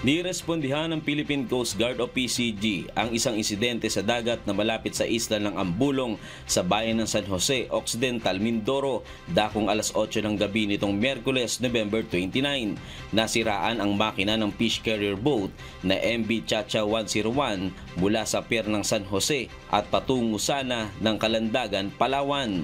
Nirespondihan ng Philippine Coast Guard o PCG ang isang insidente sa dagat na malapit sa isla ng Ambulong sa bayan ng San Jose, Occidental, Mindoro, dakong alas 8 ng gabi nitong Miyerkules, November 29. Nasiraan ang makina ng fish carrier boat na MV Chacha 101 mula sa pier ng San Jose at patungo sana ng Kalandagan, Palawan.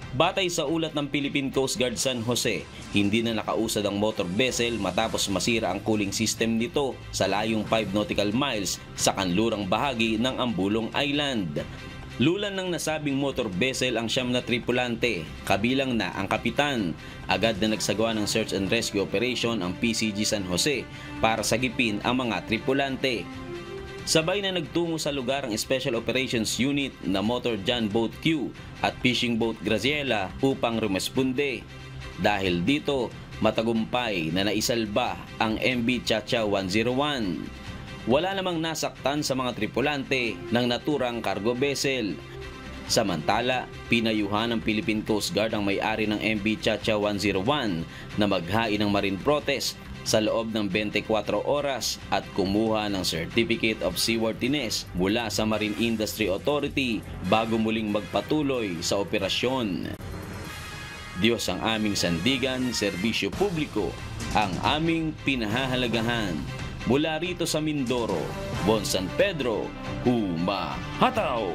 Batay sa ulat ng Philippine Coast Guard San Jose, hindi na nakausad ang motor vessel matapos masira ang cooling system nito sa layong 5 nautical miles sa kanlurang bahagi ng Ambulong Island. Lulan ng nasabing motor vessel ang 9 na tripulante, kabilang na ang kapitan. Agad na nagsagawa ng search and rescue operation ang PCG San Jose para sagipin ang mga tripulante. Sabay na nagtungo sa lugar ang Special Operations Unit na Motor John Boat Q at Fishing Boat Graciela upang rumesponde. Dahil dito, matagumpay na naisalba ang MV Chacha 101. Wala namang nasaktan sa mga tripulante ng naturang cargo vessel. Samantala, pinayuhan ng Philippine Coast Guard ang may-ari ng MV Chacha 101 na maghain ng marine protest sa loob ng 24 oras at kumuha ng Certificate of Seaworthiness mula sa Marine Industry Authority bago muling magpatuloy sa operasyon. Diyos ang aming sandigan, serbisyo publiko ang aming pinahahalagahan. Mula rito sa Mindoro, Bon San Pedro, Humahataw!